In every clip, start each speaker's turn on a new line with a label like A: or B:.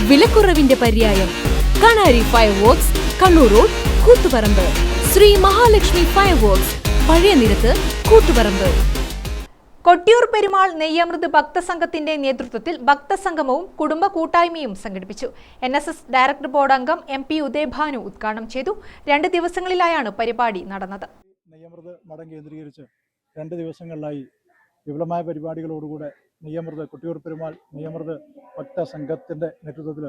A: വിലക്കുറവിന്റെ പര്യായം. Kanari fireworks, Kannur road, Koothuparamba. Shri Mahalakshmi fireworks, പഴയ നിരത്ത്, കൂത്തുപറമ്പ്.
B: കൊട്ടിയൂർ പെരുമാൾ നെയ്യമൃത് ഭക്തസംഘത്തിന്റെ നേതൃത്വത്തിൽ ഭക്തസംഗമവും കുടുംബ കൂട്ടായ്മയും സംഘടിപ്പിച്ചു. NSS ഡയറക്ടർ ബോർഡ് അംഗം MP ഉദയഭാനു ഉദ്ഘാടനം ചെയ്തു. 2 ദിവസങ്ങളിലായാണ് പരിപാടി നടന്നത്.
C: നെയ്യമൃത് മഠം കേന്ദ്രീകരിച്ച് 2 ദിവസങ്ങളിലായി വിപുലമായ പരിപാടികളോടുകൂടെ നെയ്യമൃത് കൊട്ടിയൂർ പെരുമാൾ നെയ്യമൃത് ഭക്തസംഘത്തിന്റെ നേതൃത്വത്തിൽ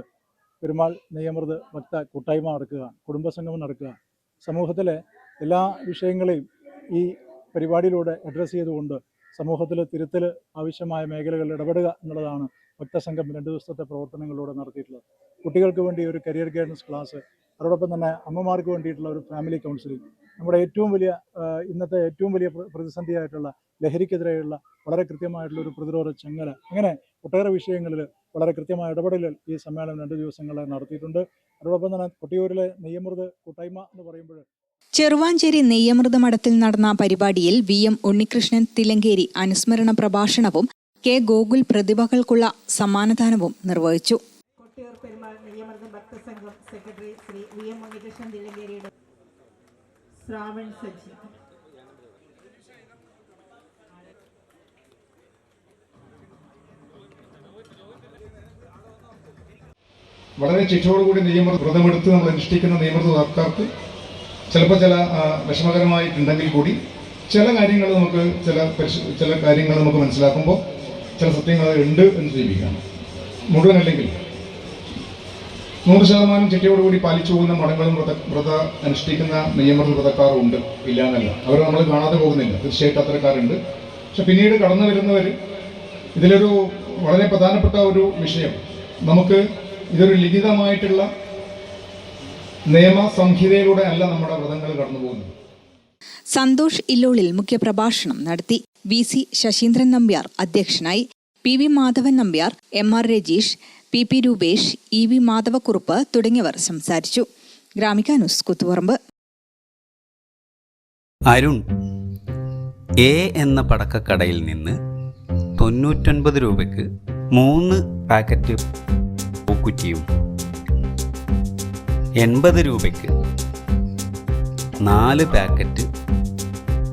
C: പെരുമാൾ നെയ്യമൃത് ഭക്ത കൂട്ടായ്മ നടക്കുക, കുടുംബസംഗമം നടക്കുക. സമൂഹത്തിലെ എല്ലാ വിഷയങ്ങളെയും ഈ പരിപാടിയിലൂടെ അഡ്രസ്സ് ചെയ്തുകൊണ്ട് സമൂഹത്തിൽ തിരുത്തൽ ആവശ്യമായ മേഖലകളിൽ ഇടപെടുക എന്നുള്ളതാണ് ഭക്തസംഘം 2 ദിവസത്തെ പ്രവർത്തനങ്ങളിലൂടെ നടത്തിയിട്ടുള്ളത്. കുട്ടികൾക്ക് വേണ്ടി ഒരു കരിയർ ഗൈഡൻസ് ക്ലാസ്, അതോടൊപ്പം തന്നെ അമ്മമാർക്ക് വേണ്ടിയിട്ടുള്ള ഒരു ഫാമിലി കൗൺസിലിംഗ്, നമ്മുടെ ഇന്നത്തെ ഏറ്റവും വലിയ പ്രതിസന്ധിയായിട്ടുള്ള ലഹരിക്കെതിരെയുള്ള വളരെ കൃത്യമായിട്ടുള്ള ഒരു പ്രതിരോധ ചങ്ങല, അങ്ങനെ ഒട്ടേറെ വിഷയങ്ങളിൽ വളരെ കൃത്യമായ ഇടപെടലുകൾ ഈ സമ്മേളനം 2 ദിവസങ്ങളിൽ നടത്തിയിട്ടുണ്ട്. അതോടൊപ്പം തന്നെ കൊട്ടിയൂരിലെ നെയ്യമൃത് കൂട്ടായ്മ എന്ന് പറയുമ്പോൾ
D: ചെറുവാഞ്ചേരി നെയ്യമൃത മഠത്തിൽ നടന്ന പരിപാടിയിൽ VM ഉണ്ണികൃഷ്ണൻ തിലങ്കേരി അനുസ്മരണ പ്രഭാഷണവും K ഗോകുൽ പ്രതിഭകൾക്കുള്ള സമ്മാനദാനവും നിർവഹിച്ചു.
E: കൊട്ടിയൂർ പെരുമാൾ നെയ്യമൃത ഭക്തസംഘം സെക്രട്ടറി ശ്രീ VM ഉണ്ണികൃഷ്ണൻ തിലങ്കേരിയുടെ ശ്രാവൺ സജി.
F: വളരെ ചിട്ടയോടുകൂടി വ്രതമെടുത്ത് നമ്മൾ അനുഷ്ഠിക്കുന്ന നിയമവ്രതക്കാർക്ക് ചിലപ്പോൾ ചില വിഷമകരമായിട്ടുണ്ടെങ്കിൽ കൂടി ചില കാര്യങ്ങൾ നമുക്ക് മനസ്സിലാക്കുമ്പോൾ ചില സത്യങ്ങൾ ഉണ്ട് എന്ന് സൂചിപ്പിക്കുകയാണ്. മുഴുവനല്ലെങ്കിൽ 100% ചിട്ടയോടുകൂടി പാലിച്ചു പോകുന്ന മഠങ്ങളും വ്രത അനുഷ്ഠിക്കുന്ന നിയമവ്രത വ്രതക്കാരും ഉണ്ട്, ഇല്ല എന്നല്ല. അവർ നമ്മൾ കാണാതെ പോകുന്നില്ല, തീർച്ചയായിട്ടും അത്തരക്കാരുണ്ട്. പക്ഷെ പിന്നീട് കടന്നു വരുന്നവർ ഇതിലൊരു വളരെ പ്രധാനപ്പെട്ട ഒരു വിഷയം, നമുക്ക് ഇതൊരു ലിഖിതമായിട്ടുള്ള നിയമ സംഹിതയിലൂടെ അല്ല നമ്മുടെ വ്രതങ്ങൾ കടന്നു പോകുന്നത്.
D: സന്തോഷ് ഇല്ലോളിൽ മുഖ്യപ്രഭാഷണം നടത്തി. VC ശശീന്ദ്രൻ നമ്പ്യാർ അധ്യക്ഷനായി. PV Madhavan Nambiar, MR Rajeesh, PP Rupesh, EV Madhava Kurup തുടങ്ങിയവർ സംസാരിച്ചു. ഗ്രാമിക ന്യൂസ്, കൂത്തുപറമ്പ്.
G: അരുൺ A എന്ന പടക്കക്കടയിൽ നിന്ന് 99 രൂപയ്ക്ക് 3 പാക്കറ്റ് പൂക്കുറ്റിയും 80 രൂപയ്ക്ക് 4 പാക്കറ്റ്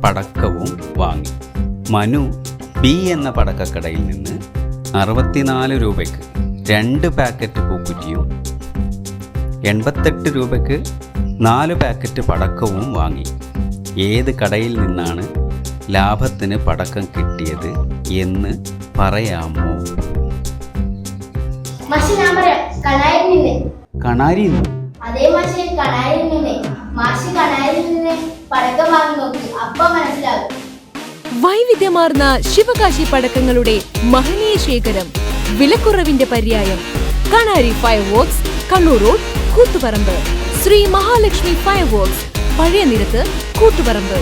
G: പടക്കവും വാങ്ങി. മനു B എന്ന പടക്കക്കടയിൽ നിന്ന് 64 രൂപയ്ക്ക് 2 പാക്കറ്റ് പൂക്കുറ്റിയും 88 രൂപയ്ക്ക് 4 പാക്കറ്റ് പടക്കവും വാങ്ങി. ഏത് കടയിൽ നിന്നാണ് ലാഭത്തിന് പടക്കം കിട്ടിയത് എന്ന് പറയാമോ? കണാരി
H: അതേ മാഷെ, കണാരിൽ നിന്ന് പടക്കം വാങ്ങി നോക്കി, അപ്പൊ മനസ്സിലാകും.
A: വൈവിധ്യമാർന്ന ശിവകാശി പടക്കങ്ങളുടെ മഹനീയ ശേഖരം, വിലക്കുറവിന്റെ പര്യായം. Kanari fireworks, Kannur road, Koothuparamba. Shri Mahalakshmi fireworks, പഴയ നിരത്ത്, കൂത്തുപറമ്പ്.